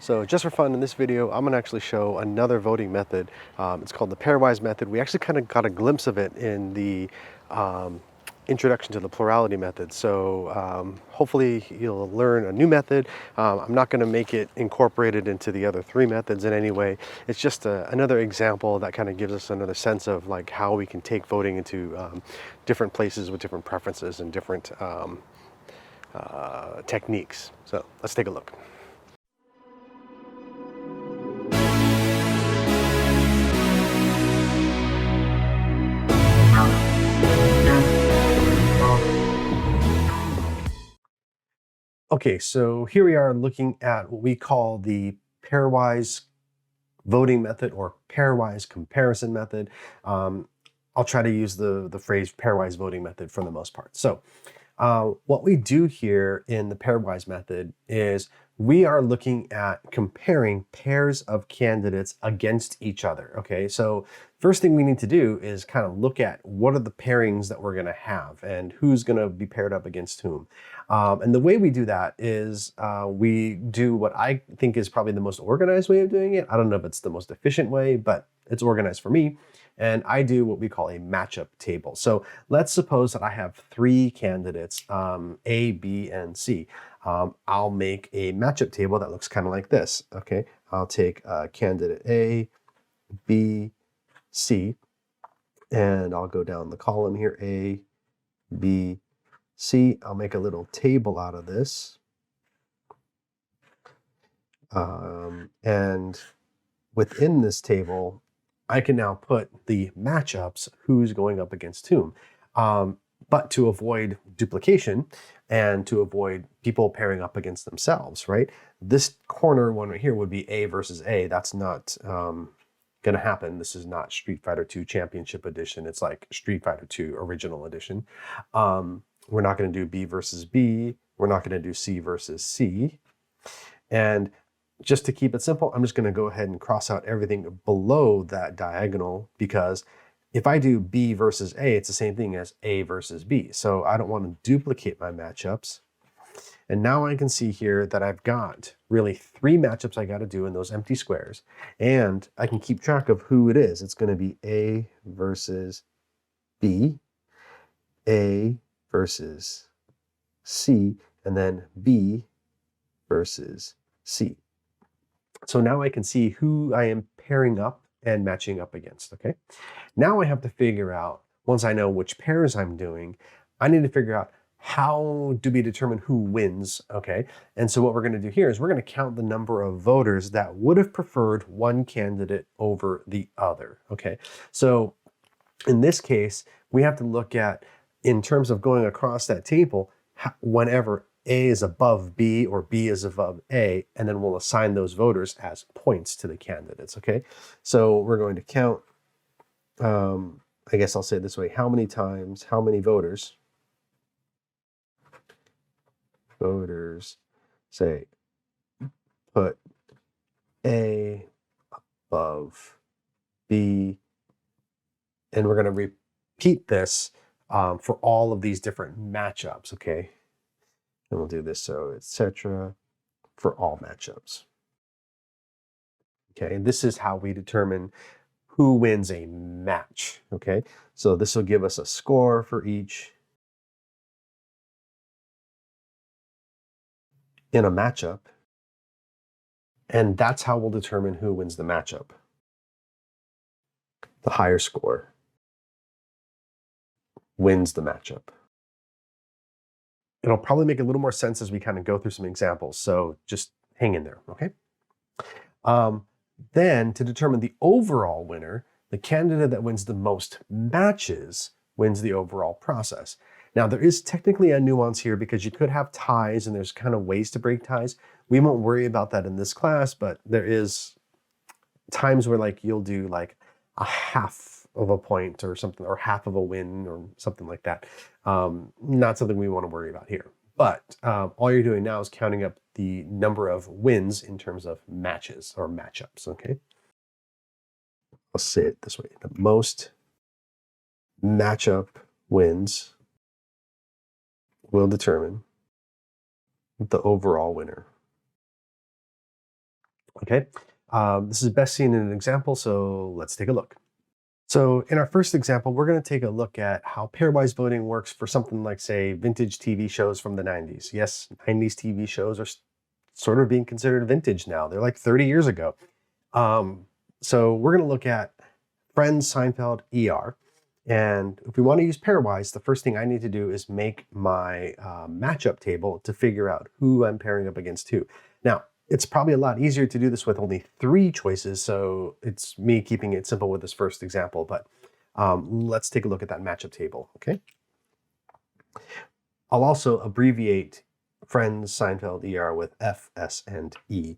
So just for fun, in this video, I'm gonna actually show another voting method. It's called the pairwise method. We actually kind of got a glimpse of it in the introduction to the plurality method. So hopefully you'll learn a new method. I'm not gonna make it incorporated into the other three methods in any way. It's just another example that kind of gives us another sense of like how we can take voting into different places with different preferences and different techniques. So let's take a look. Okay, so here we are looking at what we call the pairwise voting method or pairwise comparison method. I'll try to use the phrase pairwise voting method for the most part. So what we do here in the pairwise method is we are looking at comparing pairs of candidates against each other. Okay, so first thing we need to do is kind of look at what are the pairings that we're going to have and who's going to be paired up against whom. And the way we do that is we do what I think is probably the most organized way of doing it. I don't know if it's the most efficient way, but it's organized for me. And I do what we call a matchup table. So let's suppose that I have three candidates, A, B, and C. I'll make a matchup table that looks kind of like this. Okay, I'll take candidate A, B, C, and I'll go down the column here, A, B, C. I'll make a little table out of this. And within this table, I can now put the matchups, who's going up against whom. But to avoid duplication and to avoid people pairing up against themselves, right? This corner one right here would be A versus A. That's not going to happen. This is not Street Fighter 2 Championship Edition. It's like Street Fighter 2 Original Edition. We're not going to do B versus B. We're not going to do C versus C. And just to keep it simple, I'm just going to go ahead and cross out everything below that diagonal, because if I do B versus A, it's the same thing as A versus B. So I don't want to duplicate my matchups. And now I can see here that I've got really three matchups I got to do in those empty squares. And I can keep track of who it is. It's going to be A versus B, A versus C, and then B versus C. So now I can see who I am pairing up and matching up against, okay? Now I have to figure out, once I know which pairs I'm doing, I need to figure out how do we determine who wins, okay? And so what we're gonna do here is we're gonna count the number of voters that would have preferred one candidate over the other, okay? So in this case, we have to look at, in terms of going across that table, whenever A is above B or B is above A, and then we'll assign those voters as points to the candidates, okay? So we're going to count, I guess I'll say it this way, how many times, how many voters say, put A above B, and we're gonna repeat this for all of these different matchups, okay? And we'll do this, so etc. for all matchups. Okay, and this is how we determine who wins a match, okay? So this will give us a score for each in a matchup, and that's how we'll determine who wins the matchup. The higher score wins the matchup. It'll probably make a little more sense as we kind of go through some examples, so just hang in there, okay? Then to determine the overall winner, the candidate that wins the most matches wins the overall process. Now there is technically a nuance here because you could have ties and there's kind of ways to break ties. We won't worry about that in this class, but there is times where like you'll do like a half of a point or something, or half of a win or something like that. Not something we want to worry about here. But all you're doing now is counting up the number of wins in terms of matches or matchups, okay? I'll say it this way. The most matchup wins will determine the overall winner. Okay, this is best seen in an example, so let's take a look. So in our first example, we're going to take a look at how pairwise voting works for something like, say, vintage TV shows from the 90s. Yes, 90s TV shows are sort of being considered vintage now. They're like 30 years ago. Um, so we're going to look at Friends, Seinfeld, ER. And if we want to use pairwise, the first thing I need to do is make my matchup table to figure out who I'm pairing up against who. Now, it's probably a lot easier to do this with only 3 choices, so it's me keeping it simple with this first example, but let's take a look at that matchup table, okay? I'll also abbreviate Friends, Seinfeld, ER with F, S, and E.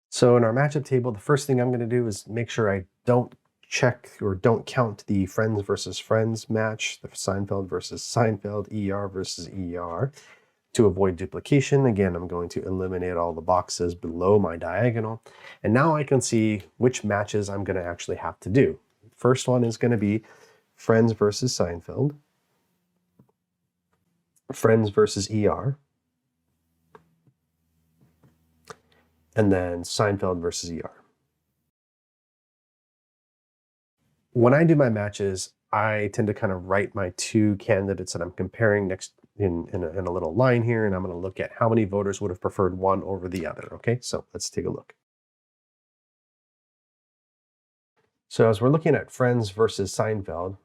So in our matchup table, the first thing I'm going to do is make sure I don't check or don't count the Friends versus Friends match, the Seinfeld versus Seinfeld, ER versus ER. To avoid duplication, again, I'm going to eliminate all the boxes below my diagonal. And now I can see which matches I'm going to actually have to do. First one is going to be Friends versus Seinfeld, Friends versus ER, and then Seinfeld versus ER. When I do my matches, I tend to kind of write my 2 candidates that I'm comparing next in a little line here, and I'm going to look at how many voters would have preferred one over the other. Okay, so let's take a look. So as we're looking at Friends versus Seinfeld,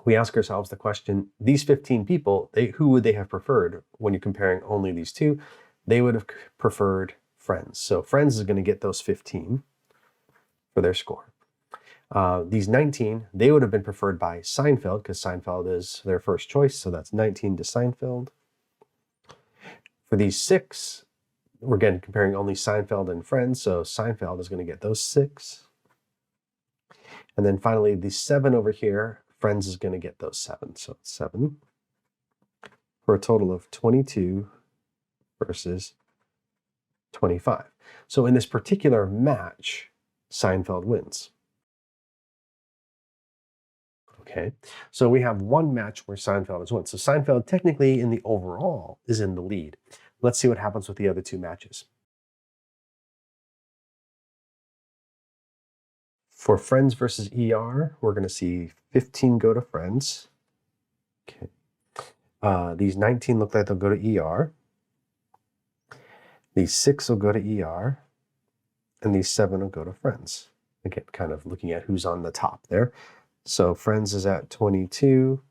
we ask ourselves the question, these 15 people, who would they have preferred when you're comparing only these 2? They would have preferred Friends. So Friends is going to get those 15 for their score. These 19, they would have been preferred by Seinfeld because Seinfeld is their first choice. So that's 19 to Seinfeld. For these 6, we're again comparing only Seinfeld and Friends. So Seinfeld is going to get those 6. And then finally, the 7 over here, Friends is going to get those 7. So it's 7 for a total of 22 versus 25. So in this particular match, Seinfeld wins. Okay, so we have one match where Seinfeld has won. So Seinfeld technically in the overall is in the lead. Let's see what happens with the other 2 matches. For Friends versus ER, we're going to see 15 go to Friends. Okay. These 19 look like they'll go to ER. These 6 will go to ER. And these 7 will go to Friends. Again, kind of looking at who's on the top there. So Friends is at 22,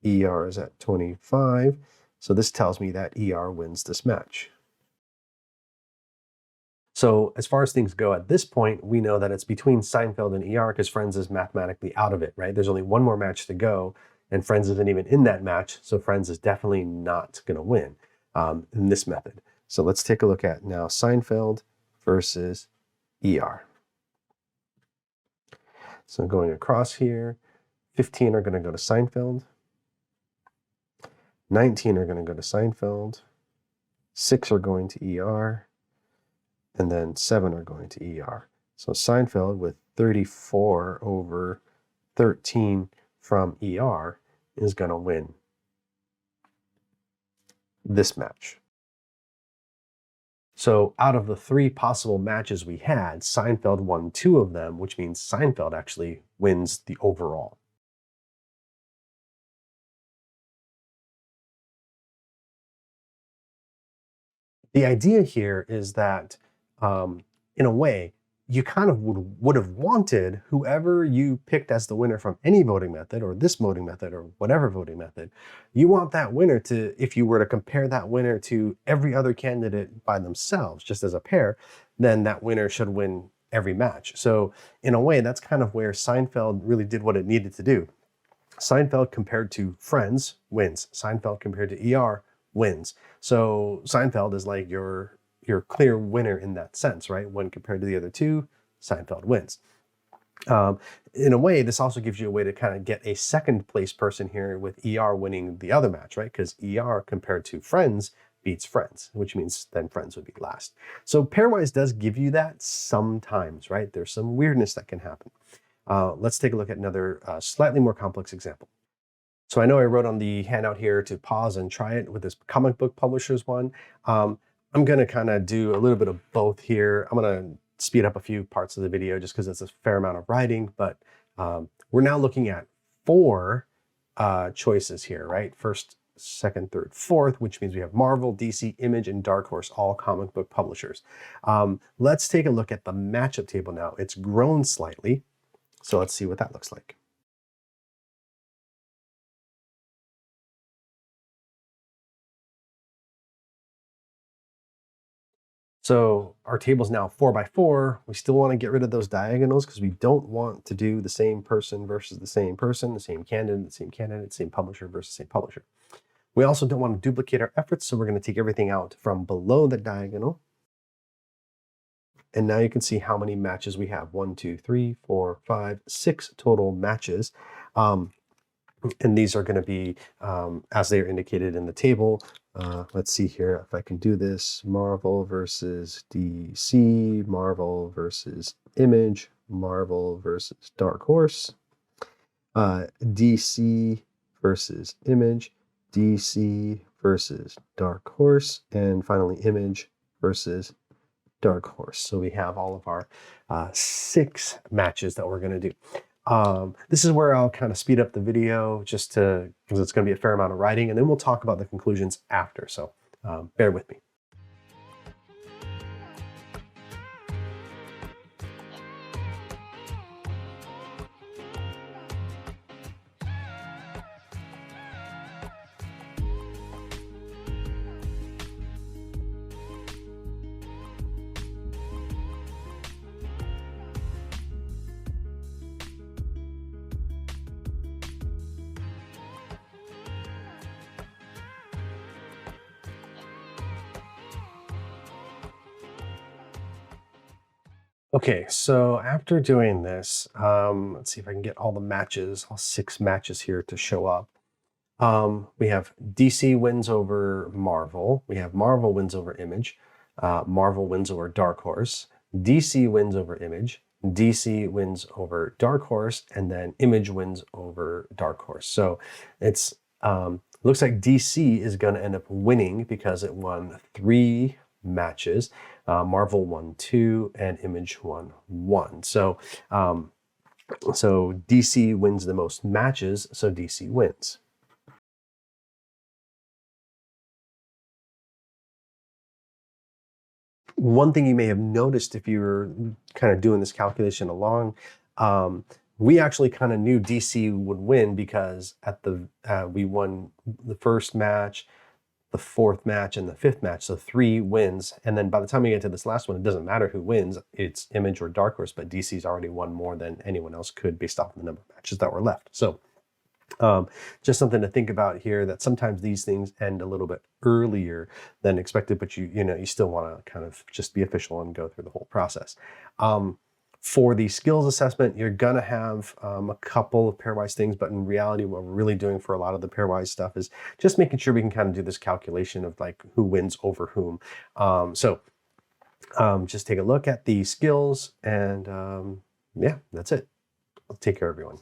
ER is at 25. So this tells me that ER wins this match. So as far as things go at this point, we know that it's between Seinfeld and ER because Friends is mathematically out of it, right? There's only one more match to go, and Friends isn't even in that match, so Friends is definitely not going to win in this method. So let's take a look at now Seinfeld versus ER. So going across here, 15 are going to go to Seinfeld. 19 are going to go to Seinfeld. 6 are going to ER. And then 7 are going to ER. So Seinfeld with 34 over 13 from ER is going to win this match. So out of the 3 possible matches we had, Seinfeld won 2 of them, which means Seinfeld actually wins the overall. The idea here is that, in a way, you kind of would have wanted whoever you picked as the winner from any voting method or this voting method or whatever voting method, you want that winner to, if you were to compare that winner to every other candidate by themselves, just as a pair, then that winner should win every match. So in a way, that's kind of where Seinfeld really did what it needed to do. Seinfeld compared to Friends wins. Seinfeld compared to ER wins. So Seinfeld is like your clear winner in that sense, right? When compared to the other 2, Seinfeld wins. In a way, this also gives you a way to kind of get a second place person here with ER winning the other match, right? Because ER compared to Friends beats Friends, which means then Friends would be last. So Pairwise does give you that sometimes, right? There's some weirdness that can happen. Let's take a look at another slightly more complex example. So I know I wrote on the handout here to pause and try it with this comic book publishers one. I'm going to kind of do a little bit of both here. I'm going to speed up a few parts of the video just because it's a fair amount of writing, but we're now looking at four choices here, right? First, second, third, fourth, which means we have Marvel, DC, Image, and Dark Horse, all comic book publishers. Let's take a look at the matchup table now. It's grown slightly, so let's see what that looks like. So our table is now 4 by 4. We still want to get rid of those diagonals because we don't want to do the same person versus the same person, the same candidate, same publisher versus same publisher. We also don't want to duplicate our efforts, so we're going to take everything out from below the diagonal. And now you can see how many matches we have. 1, 2, 3, 4, 5, 6 total matches. And these are going to be as they are indicated in the table. Let's see here if I can do this. Marvel versus DC, Marvel versus Image, Marvel versus Dark Horse, DC versus Image, DC versus Dark Horse, and finally Image versus Dark Horse. So we have all of our 6 matches that we're going to do. This is where I'll kind of speed up the video just because it's going to be a fair amount of writing, and then we'll talk about the conclusions after. So bear with me. Okay, so after doing this, let's see if I can get all the matches, all 6 matches here to show up. We have DC wins over Marvel. We have Marvel wins over Image. Marvel wins over Dark Horse. DC wins over Image. DC wins over Dark Horse, and then Image wins over Dark Horse. So it's looks like DC is going to end up winning because it won 3 matches. Marvel won 2 and Image won 1. So DC wins the most matches, so DC wins. One thing you may have noticed if you were kind of doing this calculation along, we actually kind of knew DC would win because at the we won the first match, the 4th match, and the 5th match, so 3 wins. And then by the time we get to this last one, it doesn't matter who wins, it's Image or Dark Horse, but DC's already won more than anyone else could based off the number of matches that were left. So just something to think about here, that sometimes these things end a little bit earlier than expected, but you still want to kind of just be official and go through the whole process. For the skills assessment, you're going to have a couple of pairwise things, but in reality, what we're really doing for a lot of the pairwise stuff is just making sure we can kind of do this calculation of like who wins over whom. Just take a look at the skills, and yeah, that's it. Take care, everyone.